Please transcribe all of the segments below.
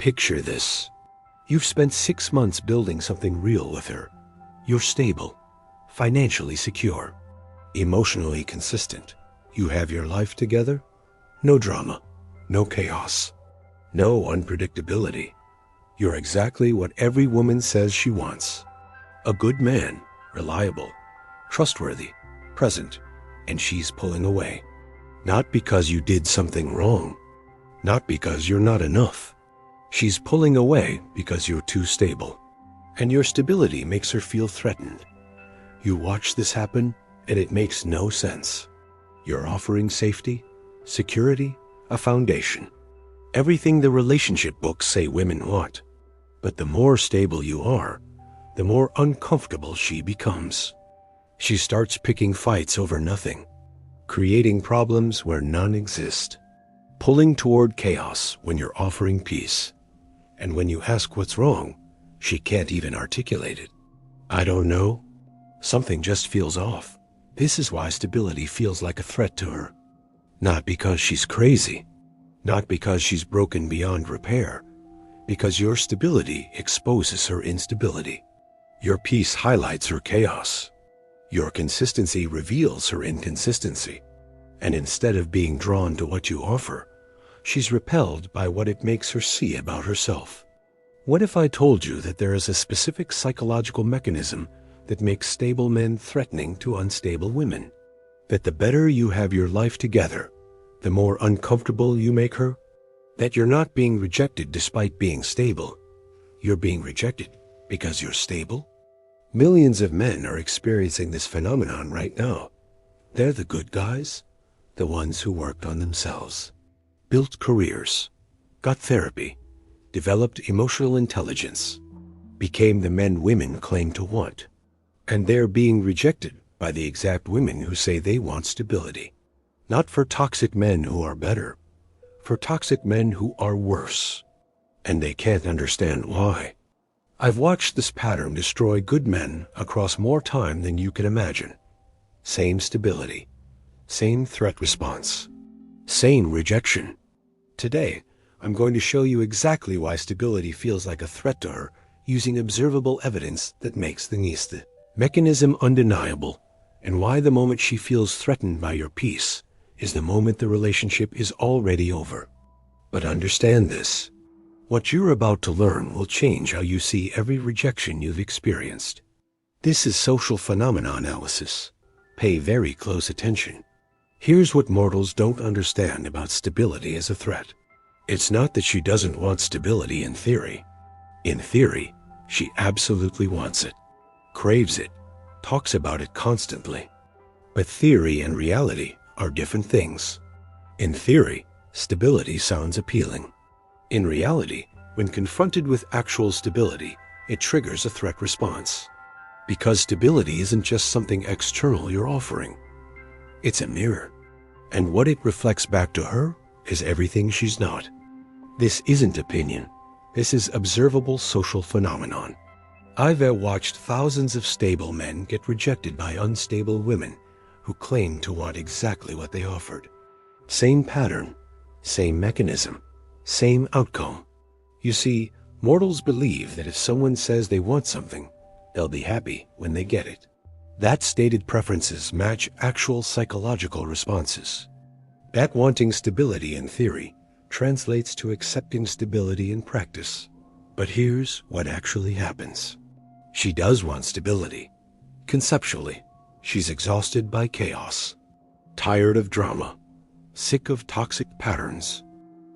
Picture this. You've spent 6 months building something real with her. You're stable, financially secure, emotionally consistent. You have your life together. No drama, no chaos, no unpredictability. You're exactly what every woman says she wants. A good man, reliable, trustworthy, present, and she's pulling away. Not because you did something wrong, not because you're not enough. She's pulling away because you're too stable, and your stability makes her feel threatened. You watch this happen, and it makes no sense. You're offering safety, security, a foundation. Everything the relationship books say women want. But the more stable you are, the more uncomfortable she becomes. She starts picking fights over nothing, creating problems where none exist, pulling toward chaos when you're offering peace. And when you ask what's wrong, she can't even articulate it. I don't know. Something just feels off. This is why stability feels like a threat to her. Not because she's crazy, not because she's broken beyond repair, because your stability exposes her instability. Your peace highlights her chaos. Your consistency reveals her inconsistency. And instead of being drawn to what you offer, she's repelled by what it makes her see about herself. What if I told you that there is a specific psychological mechanism that makes stable men threatening to unstable women? That the better you have your life together, the more uncomfortable you make her? That you're not being rejected despite being stable. You're being rejected because you're stable? Millions of men are experiencing this phenomenon right now. They're the good guys, the ones who worked on themselves, built careers, got therapy, developed emotional intelligence, became the men women claim to want. And they're being rejected by the exact women who say they want stability. Not for toxic men who are better, for toxic men who are worse. And they can't understand why. I've watched this pattern destroy good men across more time than you can imagine. Same stability, same threat response, same rejection. Today, I'm going to show you exactly why stability feels like a threat to her using observable evidence that makes the mechanism undeniable, and why the moment she feels threatened by your peace is the moment the relationship is already over. But understand this. What you're about to learn will change how you see every rejection you've experienced. This is social phenomena analysis. Pay very close attention. Here's what mortals don't understand about stability as a threat. It's not that she doesn't want stability in theory. In theory, she absolutely wants it, craves it, talks about it constantly. But theory and reality are different things. In theory, stability sounds appealing. In reality, when confronted with actual stability, it triggers a threat response. Because stability isn't just something external you're offering. It's a mirror. And what it reflects back to her is everything she's not. This isn't opinion. This is observable social phenomenon. I've watched thousands of stable men get rejected by unstable women who claim to want exactly what they offered. Same pattern, same mechanism, same outcome. You see, mortals believe that if someone says they want something, they'll be happy when they get it. That stated preferences match actual psychological responses. That wanting stability in theory translates to accepting stability in practice. But here's what actually happens. She does want stability. Conceptually, she's exhausted by chaos, tired of drama, sick of toxic patterns,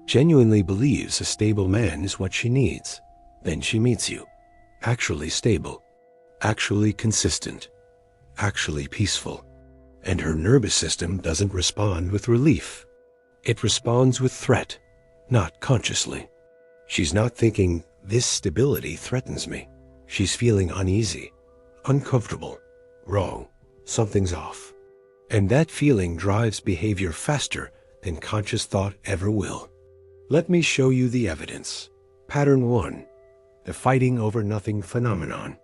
genuinely believes a stable man is what she needs. Then she meets you, actually stable, actually consistent, actually peaceful. And her nervous system doesn't respond with relief. It responds with threat, not consciously. She's not thinking, this stability threatens me. She's feeling uneasy, uncomfortable, wrong, something's off. And that feeling drives behavior faster than conscious thought ever will. Let me show you the evidence. Pattern 1, the fighting over nothing phenomenon.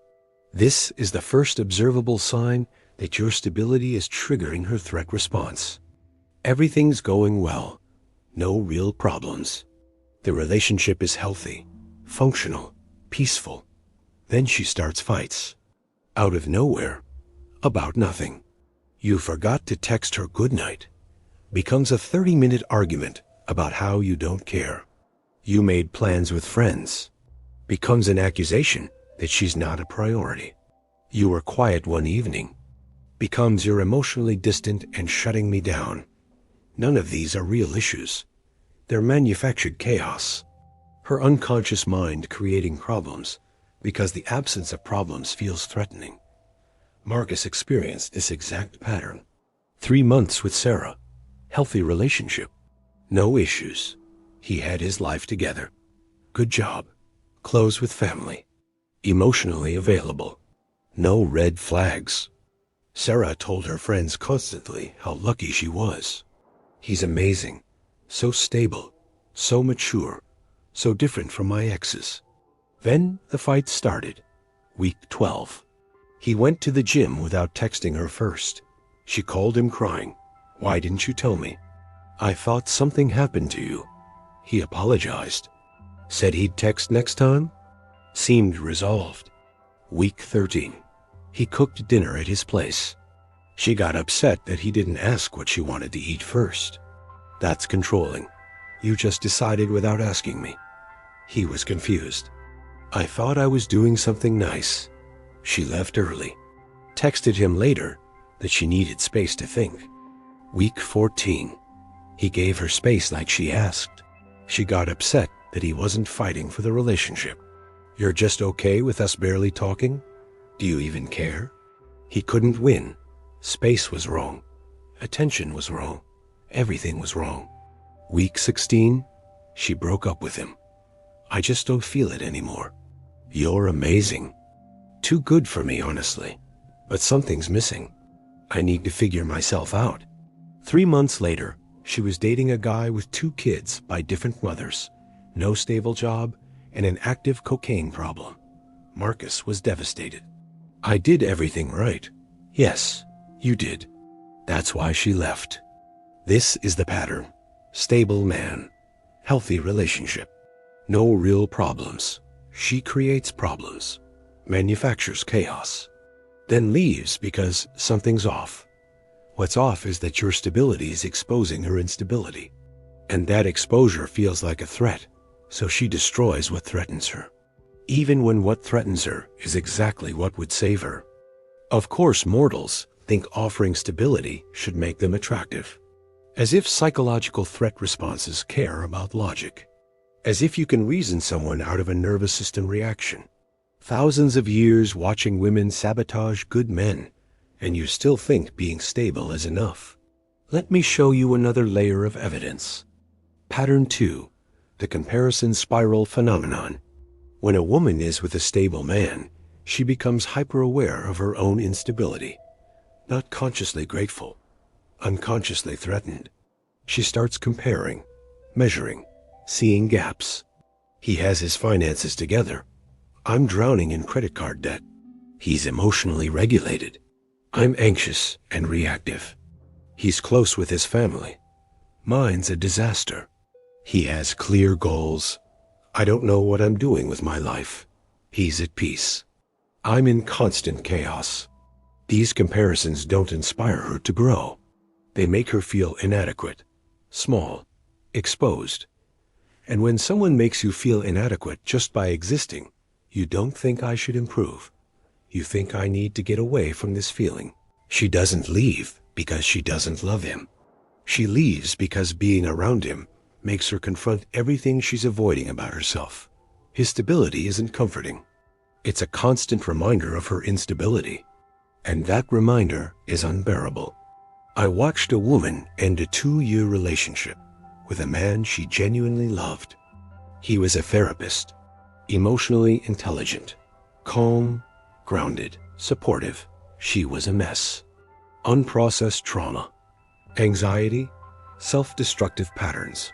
This is the first observable sign that your stability is triggering her threat response. Everything's going well, no real problems. The relationship is healthy, functional, peaceful. Then she starts fights. Out of nowhere. About nothing. You forgot to text her goodnight. Becomes a 30-minute argument about how you don't care. You made plans with friends. Becomes an accusation that she's not a priority. You were quiet one evening. Becomes you're emotionally distant and shutting me down. None of these are real issues. They're manufactured chaos. Her unconscious mind creating problems because the absence of problems feels threatening. Marcus experienced this exact pattern. 3 months with Sarah. Healthy relationship. No issues. He had his life together. Good job. Close with family. Emotionally available. No red flags. Sarah told her friends constantly how lucky she was. He's amazing. So stable. So mature. So different from my exes. Then the fight started. Week 12. He went to the gym without texting her first. She called him crying. Why didn't you tell me? I thought something happened to you. He apologized. Said he'd text next time. Seemed resolved. Week 13. He cooked dinner at his place. She got upset that he didn't ask what she wanted to eat first. That's controlling. You just decided without asking me. He was confused. I thought I was doing something nice. She left early. Texted him later that she needed space to think. Week 14. He gave her space like she asked. She got upset that he wasn't fighting for the relationship. You're just okay with us barely talking? Do you even care? He couldn't win. Space was wrong. Attention was wrong. Everything was wrong. Week 16. She broke up with him. I just don't feel it anymore. You're amazing. Too good for me, honestly. But something's missing. I need to figure myself out. 3 months later, she was dating a guy with 2 kids by different mothers, no stable job, and an active cocaine problem. Marcus was devastated. I did everything right. Yes, you did. That's why she left. This is the pattern. Stable man. Healthy relationship. No real problems. She creates problems. Manufactures chaos. Then leaves because something's off. What's off is that your stability is exposing her instability. And that exposure feels like a threat, so she destroys what threatens her. Even when what threatens her is exactly what would save her. Of course, mortals think offering stability should make them attractive. As if psychological threat responses care about logic. As if you can reason someone out of a nervous system reaction. Thousands of years watching women sabotage good men, and you still think being stable is enough. Let me show you another layer of evidence. Pattern 2. The comparison spiral phenomenon. When a woman is with a stable man, she becomes hyper-aware of her own instability. Not consciously grateful, unconsciously threatened. She starts comparing, measuring, seeing gaps. He has his finances together. I'm drowning in credit card debt. He's emotionally regulated. I'm anxious and reactive. He's close with his family. Mine's a disaster. He has clear goals. I don't know what I'm doing with my life. He's at peace. I'm in constant chaos. These comparisons don't inspire her to grow. They make her feel inadequate, small, exposed. And when someone makes you feel inadequate just by existing, you don't think I should improve. You think I need to get away from this feeling. She doesn't leave because she doesn't love him. She leaves because being around him makes her confront everything she's avoiding about herself. His stability isn't comforting. It's a constant reminder of her instability. And that reminder is unbearable. I watched a woman end a 2-year relationship with a man she genuinely loved. He was a therapist, emotionally intelligent, calm, grounded, supportive. She was a mess. Unprocessed trauma, anxiety, self-destructive patterns.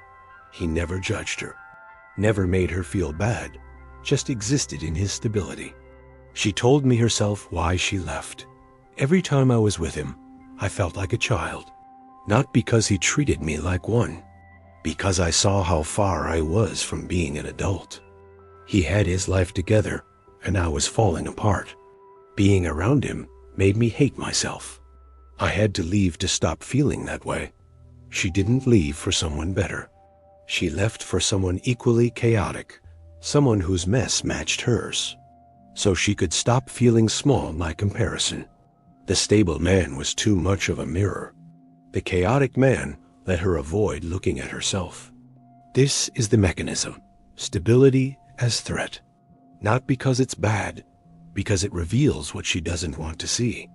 He never judged her, never made her feel bad, just existed in his stability. She told me herself why she left. Every time I was with him, I felt like a child. Not because he treated me like one, because I saw how far I was from being an adult. He had his life together, and I was falling apart. Being around him made me hate myself. I had to leave to stop feeling that way. She didn't leave for someone better. She left for someone equally chaotic, someone whose mess matched hers, so she could stop feeling small by comparison. The stable man was too much of a mirror. The chaotic man let her avoid looking at herself. This is the mechanism: stability as threat. Not because it's bad, because it reveals what she doesn't want to see.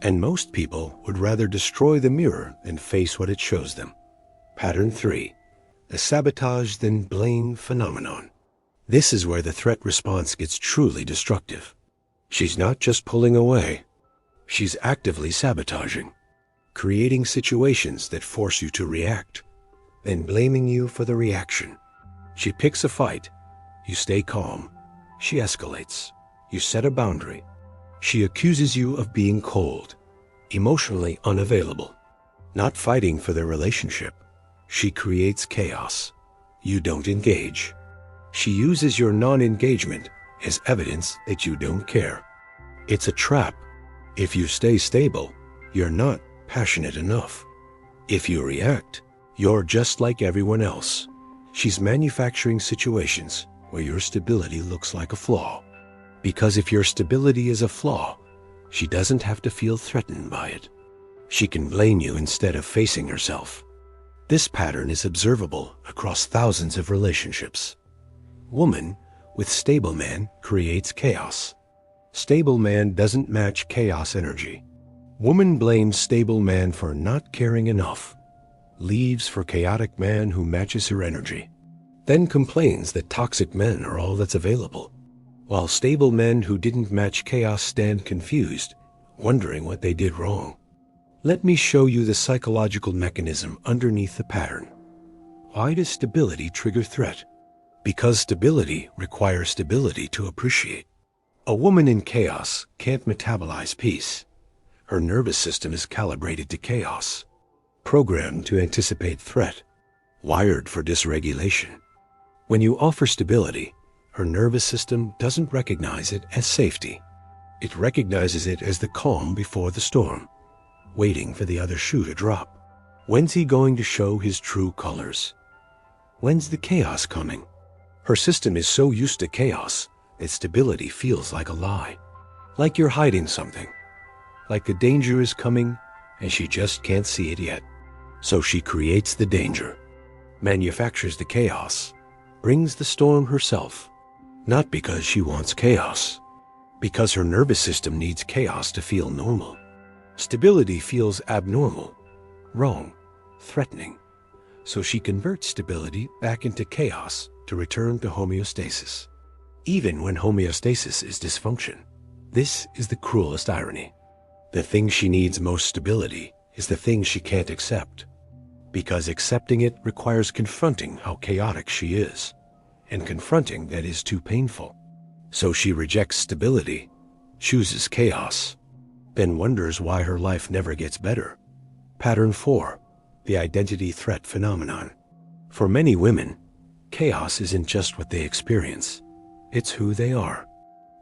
And most people would rather destroy the mirror than face what it shows them. Pattern 3. The sabotage then blame phenomenon. This is where the threat response gets truly destructive. She's not just pulling away. She's actively sabotaging, creating situations that force you to react, then blaming you for the reaction. She picks a fight. You stay calm. She escalates. You set a boundary. She accuses you of being cold, emotionally unavailable, not fighting for their relationship. She creates chaos. You don't engage. She uses your non-engagement as evidence that you don't care. It's a trap. If you stay stable, you're not passionate enough. If you react, you're just like everyone else. She's manufacturing situations where your stability looks like a flaw. Because if your stability is a flaw, she doesn't have to feel threatened by it. She can blame you instead of facing herself. This pattern is observable across thousands of relationships. Woman with stable man creates chaos. Stable man doesn't match chaos energy. Woman blames stable man for not caring enough, leaves for chaotic man who matches her energy, then complains that toxic men are all that's available, while stable men who didn't match chaos stand confused, wondering what they did wrong. Let me show you the psychological mechanism underneath the pattern. Why does stability trigger threat? Because stability requires stability to appreciate. A woman in chaos can't metabolize peace. Her nervous system is calibrated to chaos, programmed to anticipate threat, wired for dysregulation. When you offer stability, her nervous system doesn't recognize it as safety. It recognizes it as the calm before the storm, waiting for the other shoe to drop. When's he going to show his true colors? When's the chaos coming? Her system is so used to chaos that stability feels like a lie, like you're hiding something, like the danger is coming and she just can't see it yet. So she creates the danger, manufactures the chaos, brings the storm herself, not because she wants chaos, because her nervous system needs chaos to feel normal. Stability feels abnormal, wrong, threatening, so she converts stability back into chaos to return to homeostasis. Even when homeostasis is dysfunction. This is the cruelest irony. The thing she needs most stability is the thing she can't accept, because accepting it requires confronting how chaotic she is, and confronting that is too painful. So she rejects stability, chooses chaos, then wonders why her life never gets better. Pattern 4, the identity threat phenomenon. For many women, chaos isn't just what they experience. It's who they are.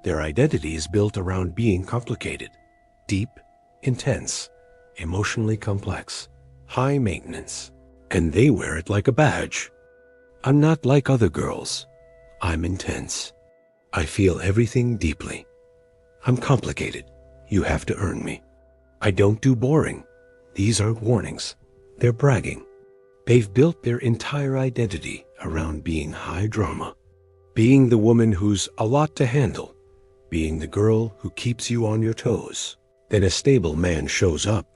Their identity is built around being complicated, deep, intense, emotionally complex, high maintenance, and they wear it like a badge. I'm not like other girls. I'm intense. I feel everything deeply. I'm complicated. You have to earn me. I don't do boring. These are warnings. They're bragging. They've built their entire identity around being high drama, being the woman who's a lot to handle, being the girl who keeps you on your toes. Then a stable man shows up,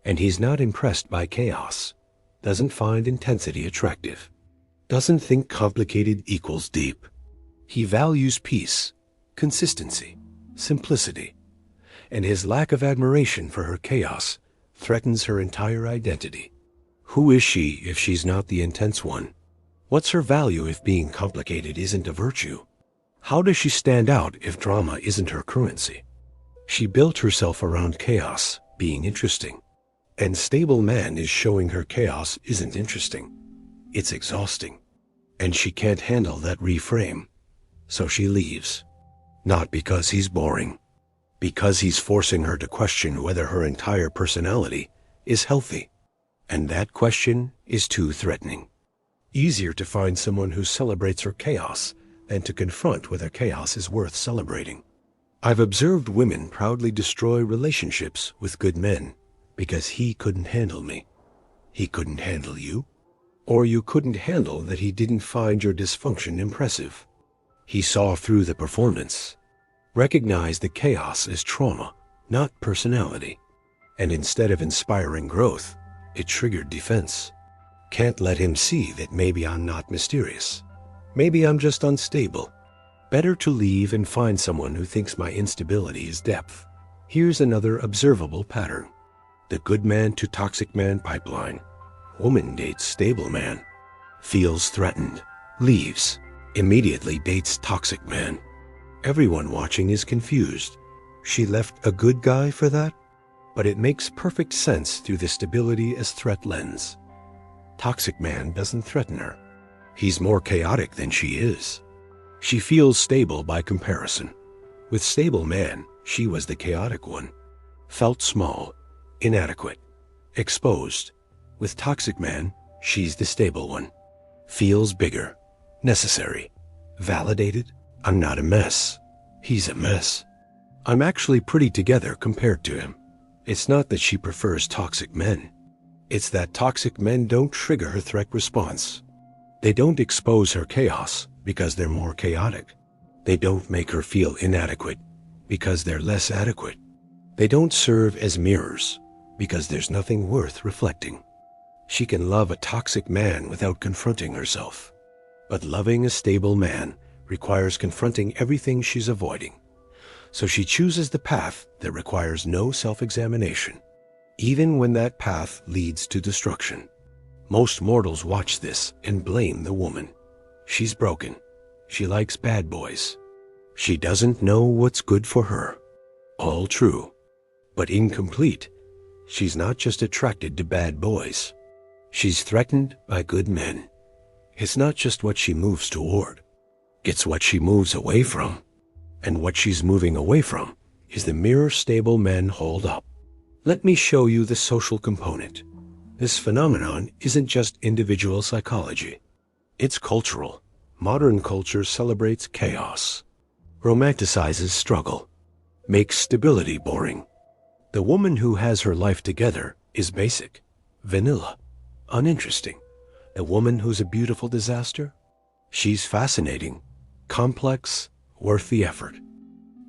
and he's not impressed by chaos, doesn't find intensity attractive, doesn't think complicated equals deep. He values peace, consistency, simplicity, and his lack of admiration for her chaos threatens her entire identity. Who is she if she's not the intense one? What's her value if being complicated isn't a virtue? How does she stand out if drama isn't her currency? She built herself around chaos being interesting, and stable man is showing her chaos isn't interesting. It's exhausting, and she can't handle that reframe. So she leaves. Not because he's boring. Because he's forcing her to question whether her entire personality is healthy. And that question is too threatening. Easier to find someone who celebrates her chaos than to confront whether chaos is worth celebrating. I've observed women proudly destroy relationships with good men because he couldn't handle me. He couldn't handle you. Or you couldn't handle that he didn't find your dysfunction impressive. He saw through the performance, recognized the chaos as trauma, not personality. And instead of inspiring growth, it triggered defense. Can't let him see that maybe I'm not mysterious. Maybe I'm just unstable. Better to leave and find someone who thinks my instability is depth. Here's another observable pattern. The good man to toxic man pipeline. Woman dates stable man. Feels threatened. Leaves. Immediately dates toxic man. Everyone watching is confused. She left a good guy for that? But it makes perfect sense through the stability as threat lens. Toxic man doesn't threaten her. He's more chaotic than she is. She feels stable by comparison. With stable man, she was the chaotic one. Felt small, inadequate, exposed. With toxic man, she's the stable one. Feels bigger, necessary, validated. I'm not a mess. He's a mess. I'm actually pretty together compared to him. It's not that she prefers toxic men. It's that toxic men don't trigger her threat response. They don't expose her chaos because they're more chaotic. They don't make her feel inadequate because they're less adequate. They don't serve as mirrors because there's nothing worth reflecting. She can love a toxic man without confronting herself. But loving a stable man requires confronting everything she's avoiding. So she chooses the path that requires no self-examination, even when that path leads to destruction. Most mortals watch this and blame the woman. She's broken. She likes bad boys. She doesn't know what's good for her. All true, but incomplete. She's not just attracted to bad boys. She's threatened by good men. It's not just what she moves toward. It's what she moves away from. And what she's moving away from is the mirror stable men hold up. Let me show you the social component. This phenomenon isn't just individual psychology. It's cultural. Modern culture celebrates chaos, romanticizes struggle, makes stability boring. The woman who has her life together is basic, vanilla, uninteresting. A woman who's a beautiful disaster? She's fascinating, complex, worth the effort.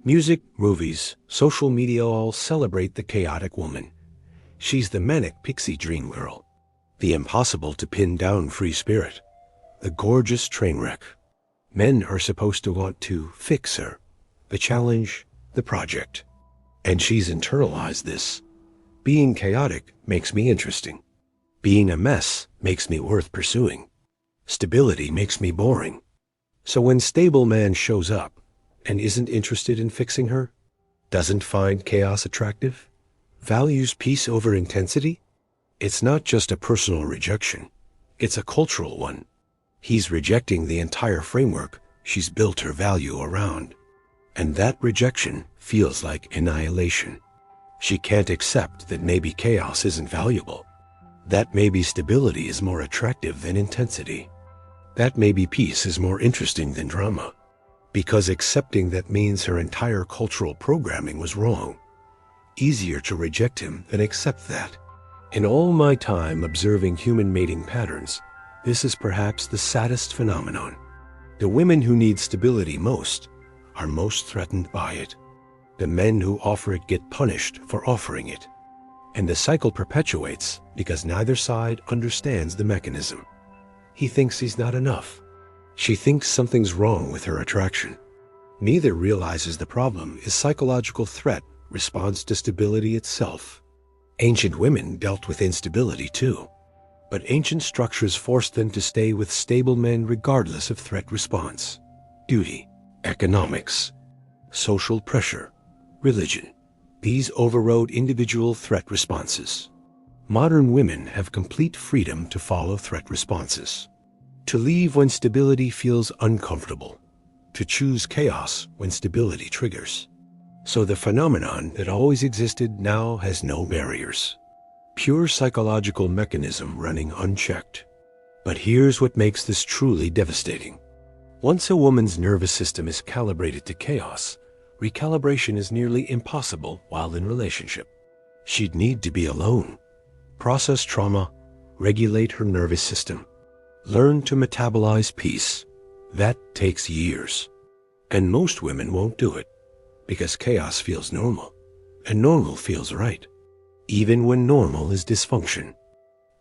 Music, movies, social media all celebrate the chaotic woman. She's the manic pixie dream girl, the impossible to pin down free spirit, the gorgeous train wreck. Men are supposed to want to fix her, the challenge, the project. And she's internalized this. Being chaotic makes me interesting. Being a mess makes me worth pursuing. Stability makes me boring. So when stable man shows up and isn't interested in fixing her, doesn't find chaos attractive, values peace over intensity, it's not just a personal rejection. It's a cultural one. He's rejecting the entire framework she's built her value around. And that rejection feels like annihilation. She can't accept that maybe chaos isn't valuable. That maybe stability is more attractive than intensity. That maybe peace is more interesting than drama. Because accepting that means her entire cultural programming was wrong. Easier to reject him than accept that. In all my time observing human mating patterns, this is perhaps the saddest phenomenon. The women who need stability most are most threatened by it. The men who offer it get punished for offering it. And the cycle perpetuates because neither side understands the mechanism. He thinks he's not enough. She thinks something's wrong with her attraction. Neither realizes the problem is psychological threat responds to stability itself. Ancient women dealt with instability too. But ancient structures forced them to stay with stable men regardless of threat response. Duty, economics, social pressure, religion. These overrode individual threat responses. Modern women have complete freedom to follow threat responses. To leave when stability feels uncomfortable. to choose chaos when stability triggers. So the phenomenon that always existed now has no barriers. Pure psychological mechanism running unchecked. But here's what makes this truly devastating. Once a woman's nervous system is calibrated to chaos, recalibration is nearly impossible while in relationship. She'd need to be alone, process trauma, regulate her nervous system, learn to metabolize peace. That takes years. And most women won't do it because chaos feels normal, and normal feels right, even when normal is dysfunction.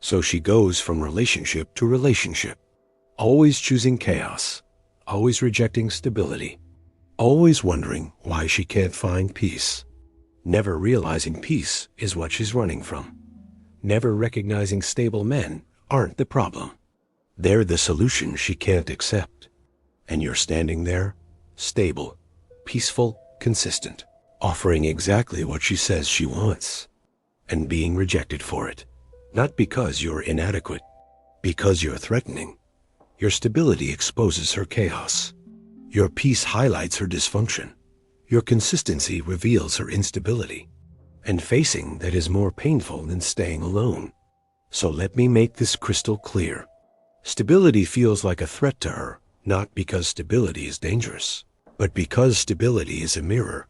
So she goes from relationship to relationship, always choosing chaos, always rejecting stability, always wondering why she can't find peace, never realizing peace is what she's running from, never recognizing stable men aren't the problem. They're the solution she can't accept. And you're standing there, stable, peaceful, consistent, offering exactly what she says she wants, and being rejected for it. Not because you're inadequate, because you're threatening. Your stability exposes her chaos. Your peace highlights her dysfunction. Your consistency reveals her instability. And facing that is more painful than staying alone. So let me make this crystal clear. Stability feels like a threat to her, not because stability is dangerous, but because stability is a mirror,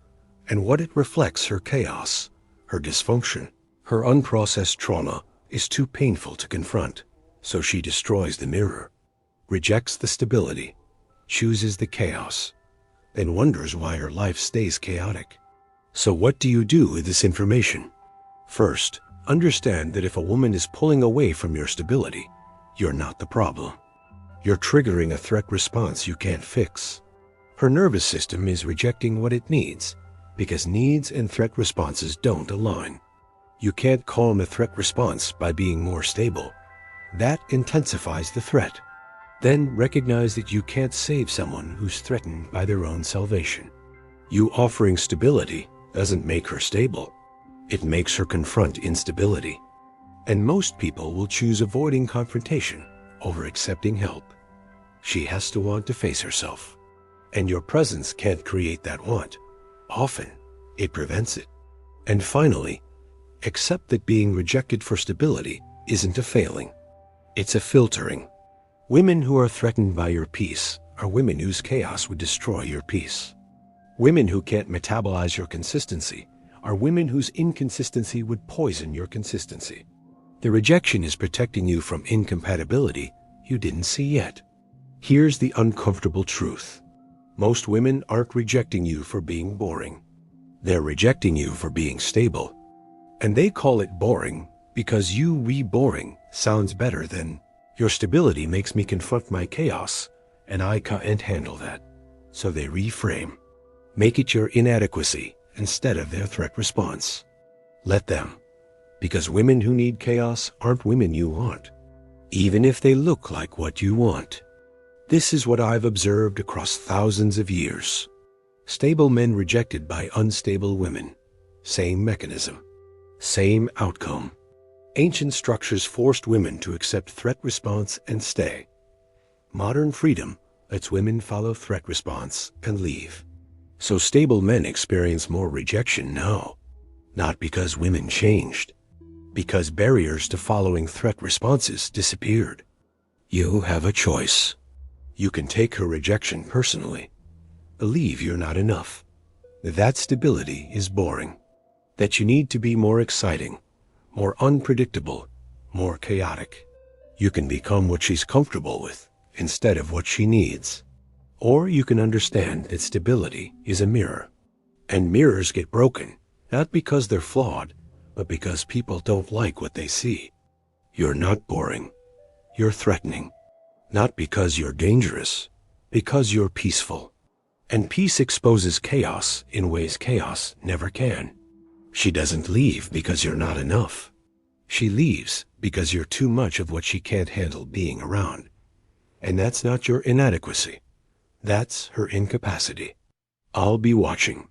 and what it reflects her chaos, her dysfunction, her unprocessed trauma is too painful to confront, so she destroys the mirror, rejects the stability, chooses the chaos, then wonders why her life stays chaotic. So what do you do with this information? First, understand that if a woman is pulling away from your stability, you're not the problem. You're triggering a threat response you can't fix. Her nervous system is rejecting what it needs, because needs and threat responses don't align. You can't calm a threat response by being more stable. That intensifies the threat. Then recognize that you can't save someone who's threatened by their own salvation. You offering stability doesn't make her stable. It makes her confront instability. And most people will choose avoiding confrontation over accepting help. She has to want to face herself. And your presence can't create that want. Often, it prevents it. And finally, accept that being rejected for stability isn't a failing. It's a filtering. Women who are threatened by your peace are women whose chaos would destroy your peace. Women who can't metabolize your consistency are women whose inconsistency would poison your consistency. The rejection is protecting you from incompatibility you didn't see yet. Here's the uncomfortable truth. Most women aren't rejecting you for being boring. They're rejecting you for being stable. And they call it boring because you re-boring sounds better than your stability makes me confront my chaos and I can't handle that. So they reframe. Make it your inadequacy instead of their threat response. Let them. Because women who need chaos aren't women you want, even if they look like what you want. This is what I've observed across thousands of years. Stable men rejected by unstable women. Same mechanism. Same outcome. Ancient structures forced women to accept threat response and stay. Modern freedom lets women follow threat response and leave. So stable men experience more rejection now. Not because women changed. Because barriers to following threat responses disappeared. You have a choice. You can take her rejection personally. Believe you're not enough. That stability is boring. That you need to be more exciting, more unpredictable, more chaotic. You can become what she's comfortable with instead of what she needs. Or you can understand that stability is a mirror. And mirrors get broken, not because they're flawed, but because people don't like what they see. You're not boring. You're threatening. Not because you're dangerous, because you're peaceful. And peace exposes chaos in ways chaos never can. She doesn't leave because you're not enough. She leaves because you're too much of what she can't handle being around. And that's not your inadequacy. That's her incapacity. I'll be watching.